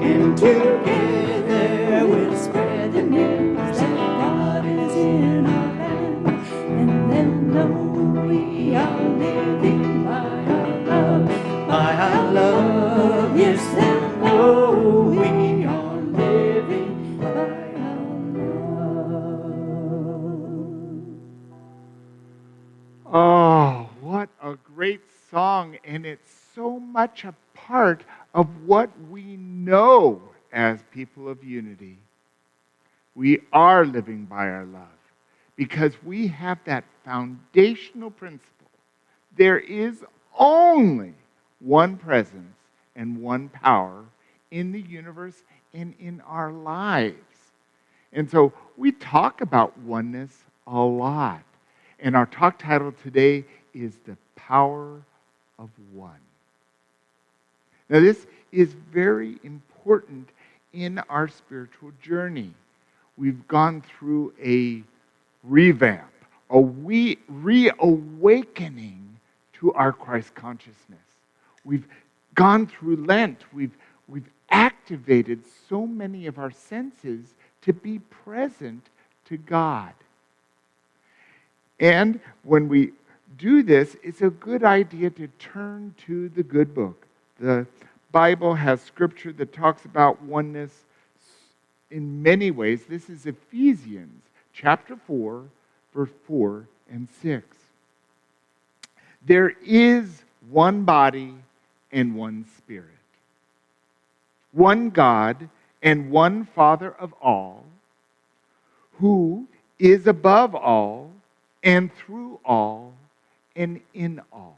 And together we'll spread the news that God is in our land. And they'll know we are living by our love, by our love. Yes, they'll know we are living by our love. Oh, what a great song. And it's so much a part of what we know as people of unity. We are living by our love because we have that foundational principle. There is only one presence and one power in the universe and in our lives. And so we talk about oneness a lot. And our talk title today is The Power of One. Now, this is very important in our spiritual journey. We've gone through a revamp, a reawakening to our Christ consciousness. We've gone through Lent. We've activated so many of our senses to be present to God. And when we do this, it's a good idea to turn to the good book. The Bible has scripture that talks about oneness in many ways. This is Ephesians chapter 4, verse 4 and 6. There is one body and one Spirit, one God and one Father of all, who is above all and through all and in all.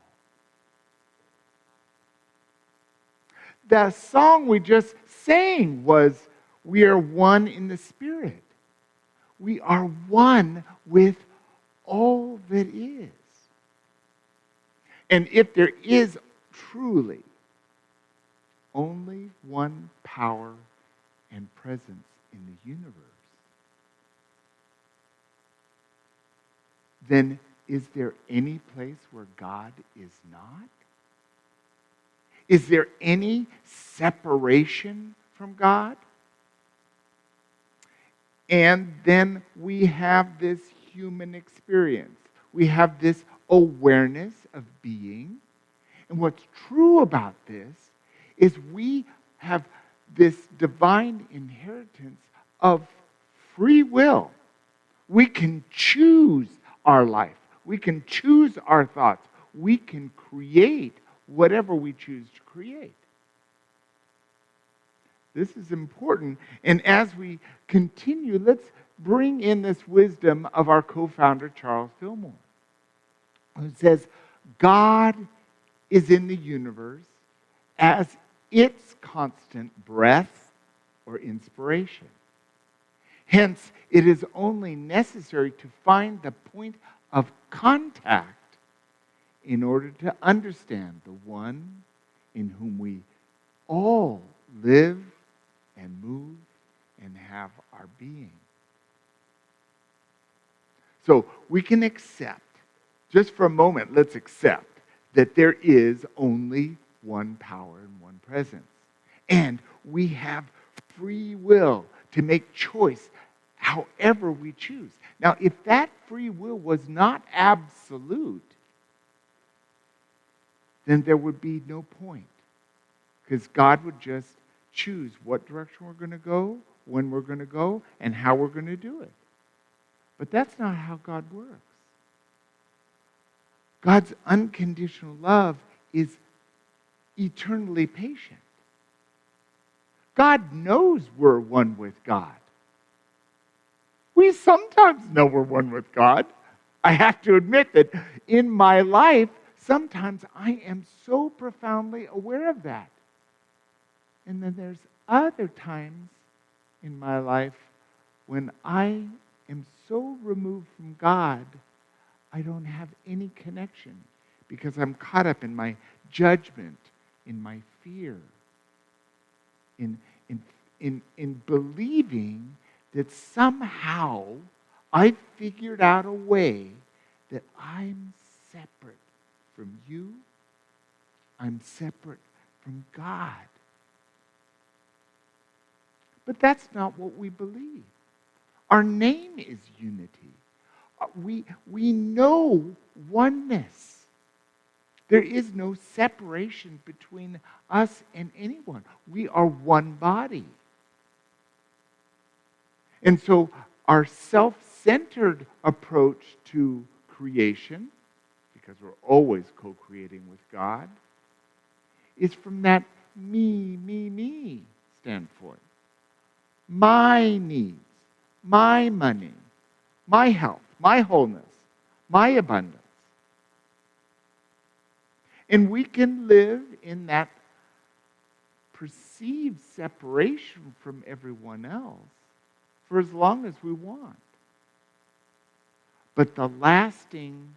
The song we just sang was, we are one in the Spirit. We are one with all that is. And if there is truly only one power and presence in the universe, then is there any place where God is not? Is there any separation from God? And then we have this human experience. We have this awareness of being. And what's true about this is we have this divine inheritance of free will. We can choose our life. We can choose our thoughts. We can create whatever we choose to create. This is important. And as we continue, let's bring in this wisdom of our co-founder, Charles Fillmore, who says, God is in the universe as its constant breath or inspiration. Hence, it is only necessary to find the point of contact in order to understand the one in whom we all live and move and have our being. So we can accept, just for a moment, let's accept that there is only one power and one presence. And we have free will to make choice however we choose. Now, if that free will was not absolute, then there would be no point. Because God would just choose what direction we're going to go, when we're going to go, and how we're going to do it. But that's not how God works. God's unconditional love is eternally patient. God knows we're one with God. We sometimes know we're one with God. I have to admit that in my life, sometimes I am so profoundly aware of that. And then there's other times in my life when I am so removed from God, I don't have any connection because I'm caught up in my judgment, in my fear, in believing that somehow I figured out a way that I'm separate from you, I'm separate from God. But that's not what we believe. Our name is unity. We know oneness. There is no separation between us and anyone. We are one body. And so our self-centered approach to creation, because we're always co-creating with God, is from that me standpoint. My needs, my money, my health, my wholeness, my abundance. And we can live in that perceived separation from everyone else for as long as we want. But the lasting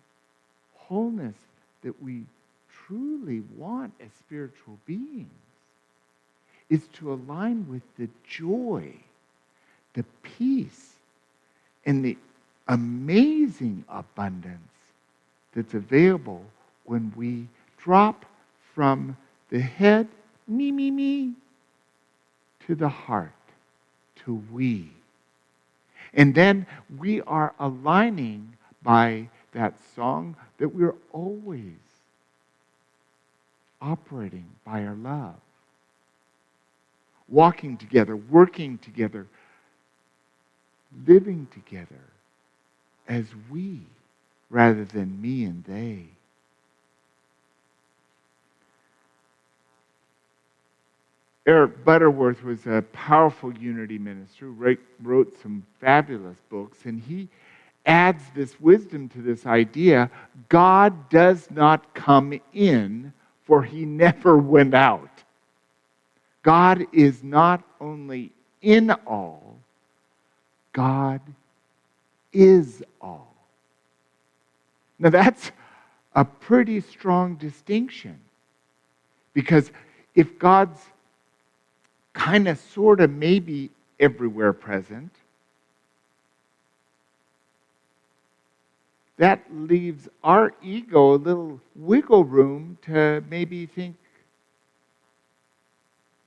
wholeness that we truly want as spiritual beings is to align with the joy, the peace, and the amazing abundance that's available when we drop from the head, me, to the heart, to we. And then we are aligning by that song that we're always operating by our love. Walking together, working together, living together as we rather than me and they. Eric Butterworth was a powerful unity minister who wrote some fabulous books, and he adds this wisdom to this idea. God does not come in, for he never went out. God is not only in all, God is all. Now that's a pretty strong distinction, because if God's kind of, sort of, maybe everywhere present, that leaves our ego a little wiggle room to maybe think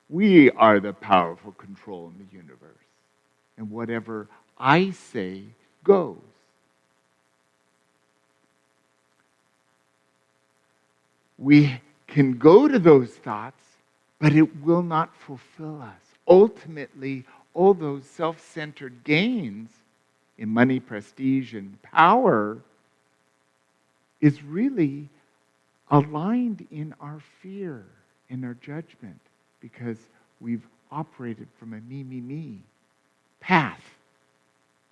we are the powerful control in the universe. And whatever I say goes. We can go to those thoughts, but it will not fulfill us. Ultimately, all those self-centered gains in money, prestige, and power is really aligned in our fear, in our judgment, because we've operated from a me path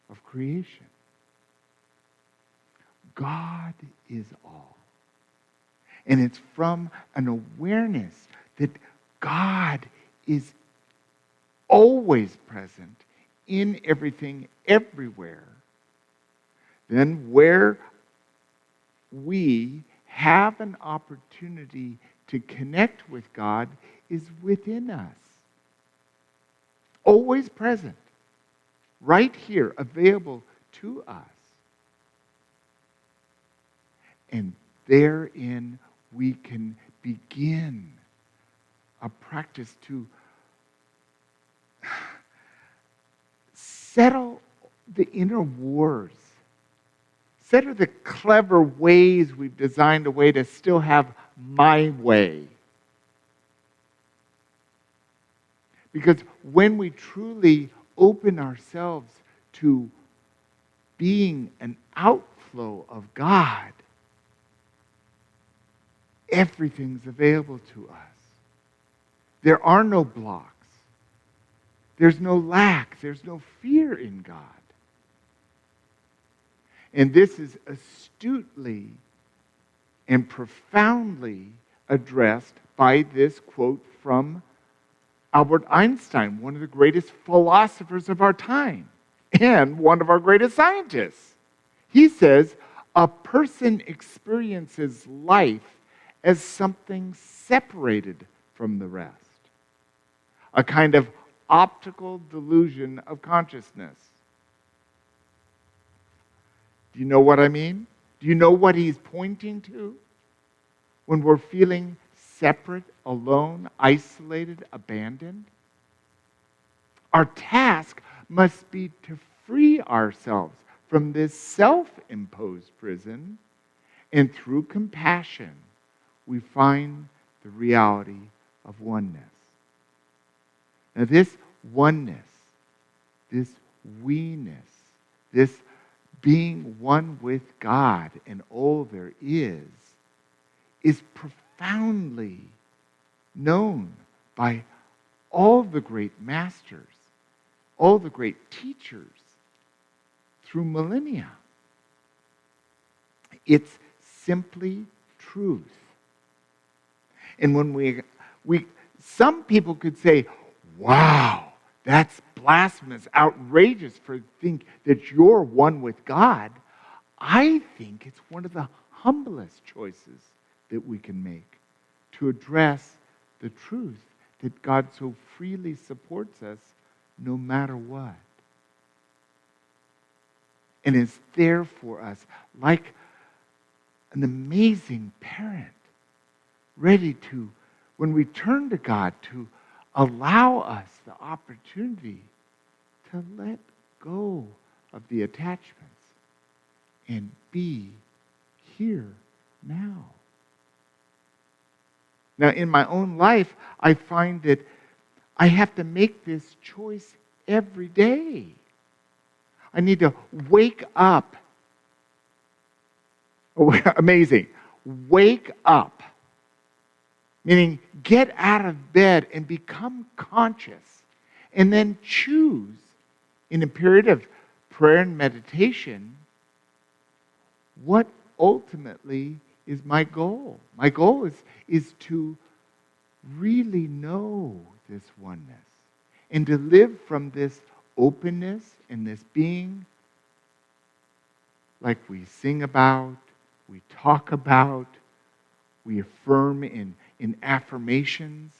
of creation. God is all. And it's from an awareness that God is always present in everything, everywhere. Then where we have an opportunity to connect with God is within us. Always present. Right here, available to us. And therein we can begin a practice to settle the inner wars. Settle the clever ways we've designed a way to still have my way. Because when we truly open ourselves to being an outflow of God, everything's available to us. There are no blocks. There's no lack. There's no fear in God. And this is astutely and profoundly addressed by this quote from Albert Einstein, one of the greatest philosophers of our time and one of our greatest scientists. He says, a person experiences life as something separated from the rest. A kind of optical delusion of consciousness. Do you know what I mean? Do you know what he's pointing to? When we're feeling separate, alone, isolated, abandoned? Our task must be to free ourselves from this self-imposed prison, and through compassion, we find the reality of oneness. Now, this oneness, this we-ness, this being one with God and all there is profoundly known by all the great masters, all the great teachers through millennia. It's simply truth. And when we some people could say, wow, that's blasphemous, outrageous for think that you're one with God. I think it's one of the humblest choices that we can make to address the truth that God so freely supports us no matter what. And is there for us like an amazing parent, ready to, when we turn to God, to allow us the opportunity to let go of the attachments and be here now. Now, in my own life, I find that I have to make this choice every day. I need to wake up. Oh, amazing. Wake up. Meaning, get out of bed and become conscious. And then choose, in a period of prayer and meditation, what ultimately is my goal. My goal is to really know this oneness and to live from this openness and this being like we sing about, we talk about, we affirm in affirmations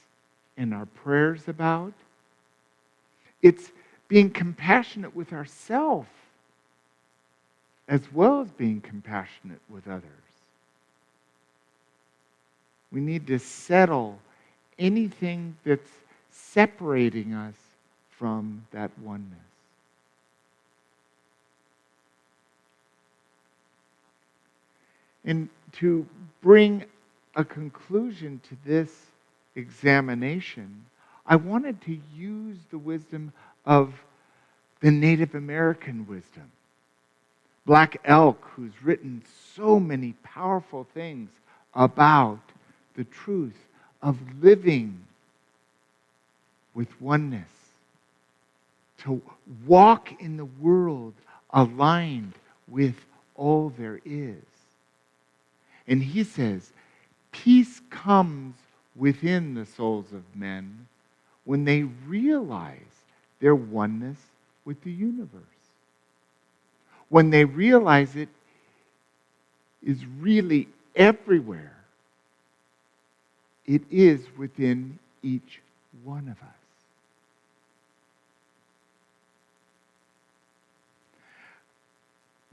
in our prayers about. It's being compassionate with ourselves as well as being compassionate with others. We need to settle anything that's separating us from that oneness. And to bring a conclusion to this examination, I wanted to use the wisdom of the Native American wisdom. Black Elk, who's written so many powerful things about the truth of living with oneness, to walk in the world aligned with all there is. And he says, peace comes within the souls of men when they realize their oneness with the universe. When they realize it is really everywhere. It is within each one of us.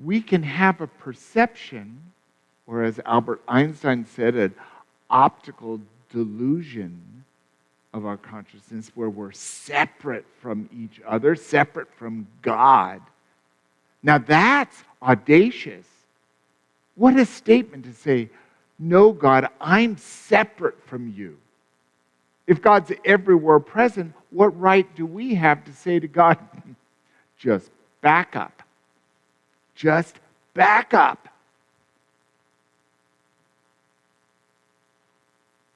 We can have a perception, or as Albert Einstein said, an optical delusion of our consciousness where we're separate from each other, separate from God. Now that's audacious. What a statement to say, no, God, I'm separate from you. If God's everywhere present, what right do we have to say to God, just back up? Just back up.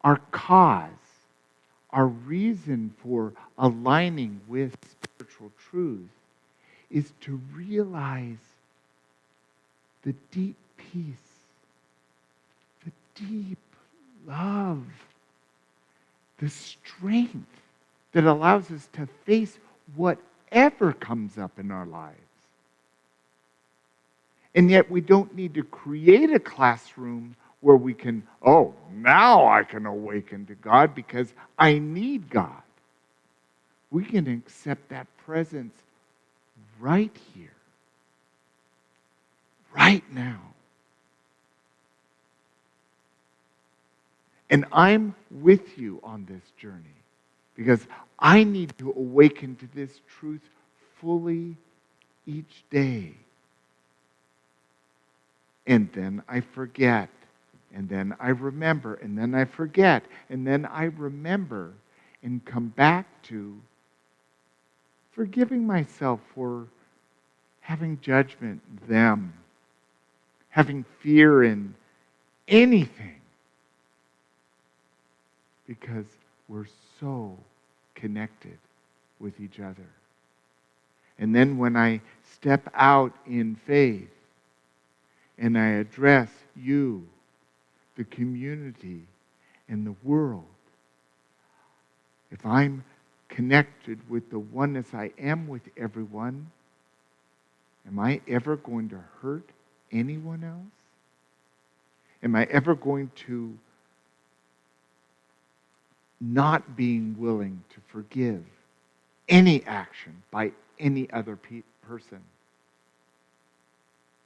Our cause, our reason for aligning with spiritual truth is to realize the deep peace, the deep love, the strength that allows us to face whatever comes up in our lives. And yet we don't need to create a classroom where we can, now I can awaken to God because I need God. We can accept that presence right here, right now. And I'm with you on this journey. Because I need to awaken to this truth fully each day. And then I forget. And then I remember. And then I forget. And then I remember and come back to forgiving myself for having judgment in them, having fear in anything. Because we're so connected with each other. And then when I step out in faith and I address you, the community, and the world, if I'm connected with the oneness I am with everyone, am I ever going to hurt anyone else? Am I ever going to not being willing to forgive any action by any other person?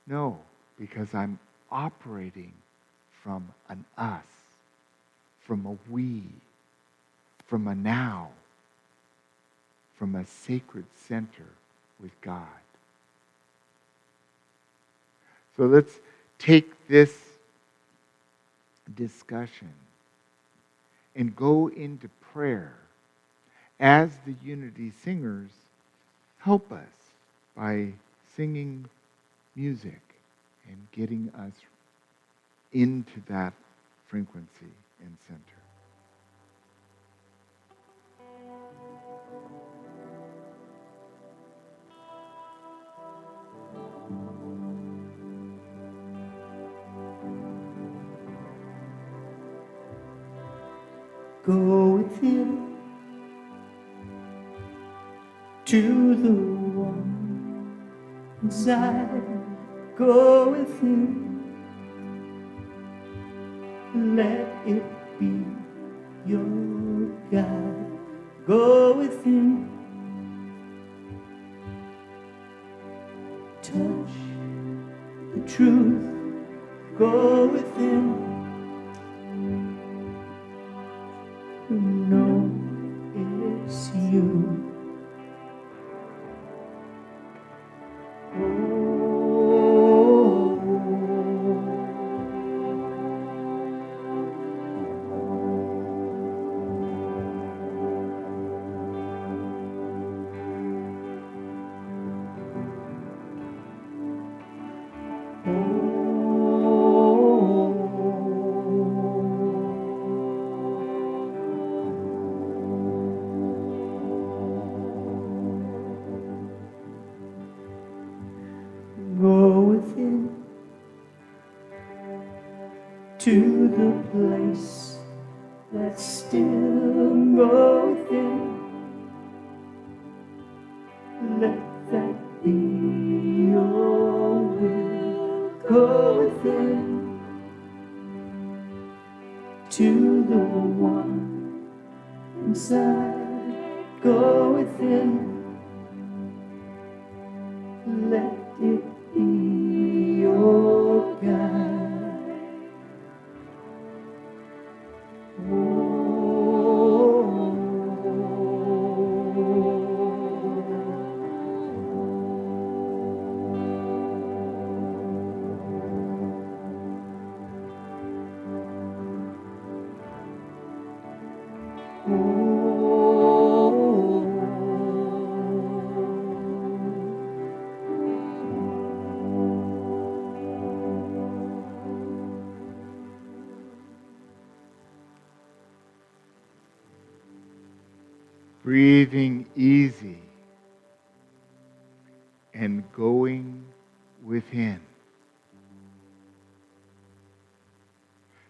No, because I'm operating from an us, from a we, from a now, from a sacred center with God. So let's take this discussion and go into prayer as the Unity singers help us by singing music and getting us into that frequency and center. Go with him to the one inside. Go with him. Let it be your guide. Go with him. Touch the truth. Go with him. Know it's you. Go with him to the place that's still. Go with him. Let that be your will. Go with him to the one inside. Go with him. Let it be your guide. Breathing easy and going within.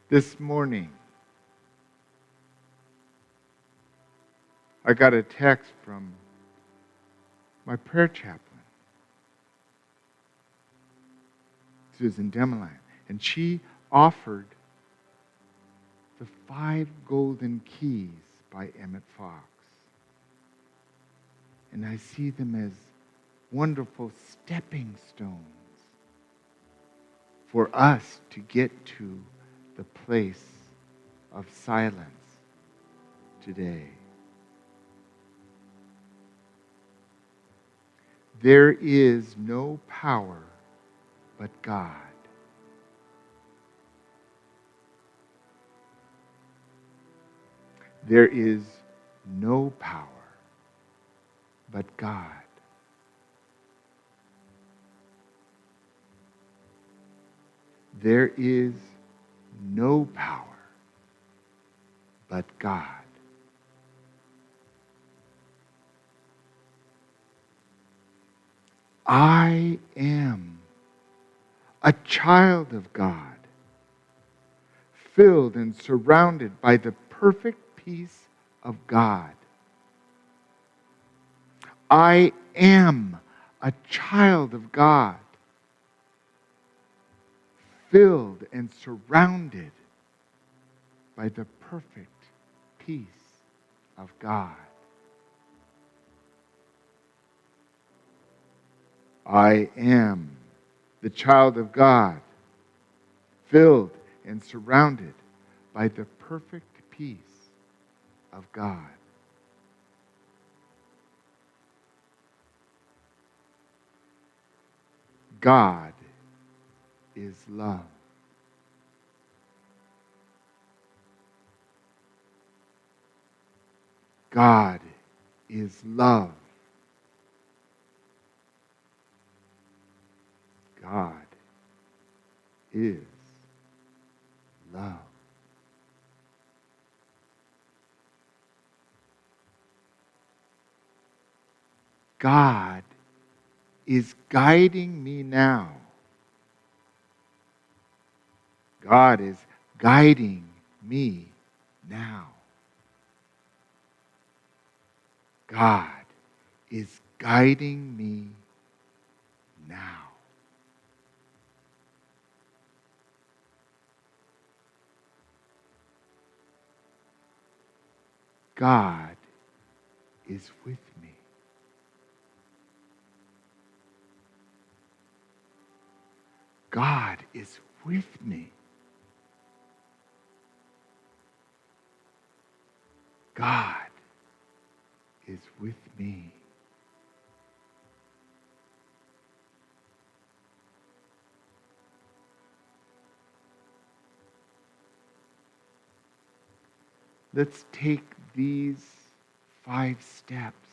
This morning, I got a text from my prayer chaplain, Susan Demeline, and she offered the 5 Golden Keys by Emmett Fox. And I see them as wonderful stepping stones for us to get to the place of silence today. There is no power but God. There is no power but God. There is no power but God. I am a child of God, filled and surrounded by the perfect peace of God. I am a child of God, filled and surrounded by the perfect peace of God. I am the child of God, filled and surrounded by the perfect peace of God. God is love. God is love. God is love. God is guiding me now. God is guiding me now. God is guiding me now. God is with me. God is with me. God is with me. Let's take these 5 steps,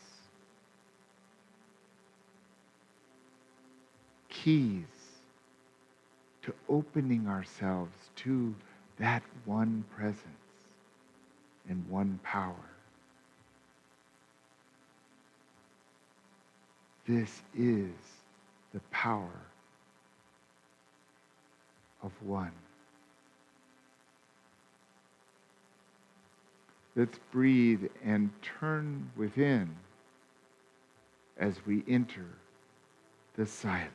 keys to opening ourselves to that one presence and one power. This is the power of one. Let's breathe and turn within as we enter the silence.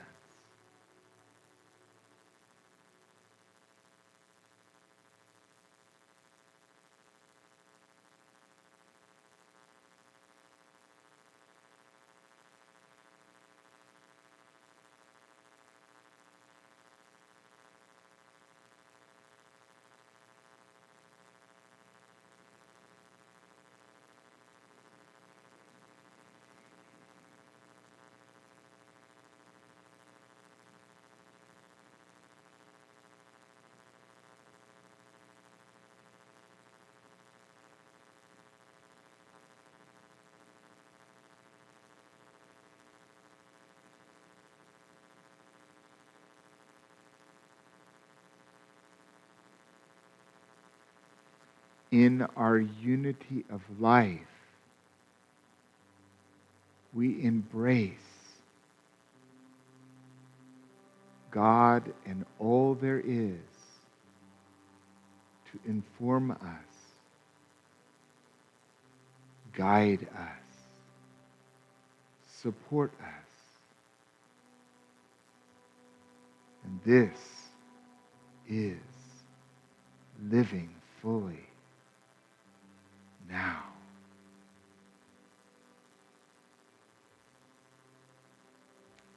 In our unity of life, we embrace God and all there is to inform us, guide us, support us. And this is living fully now.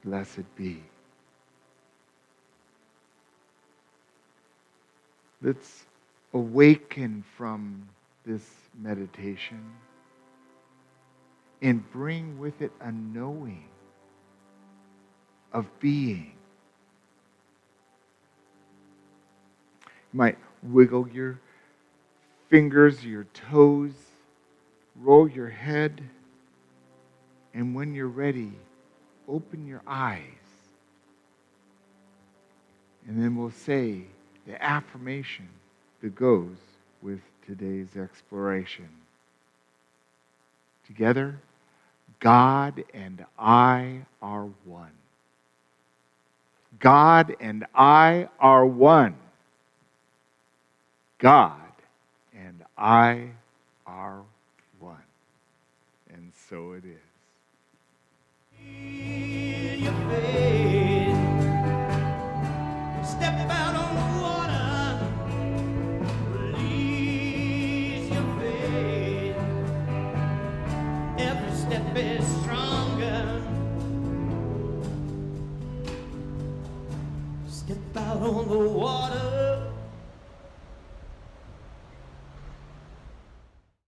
Blessed be. Let's awaken from this meditation and bring with it a knowing of being. You might wiggle your fingers, your toes, roll your head, and when you're ready, open your eyes. And then we'll say the affirmation that goes with today's exploration. Together, God and I are one. God and I are one. God and I are one. And so it is. Your faith. Step out on the water. Release your faith. Every step is stronger. Step out on the water.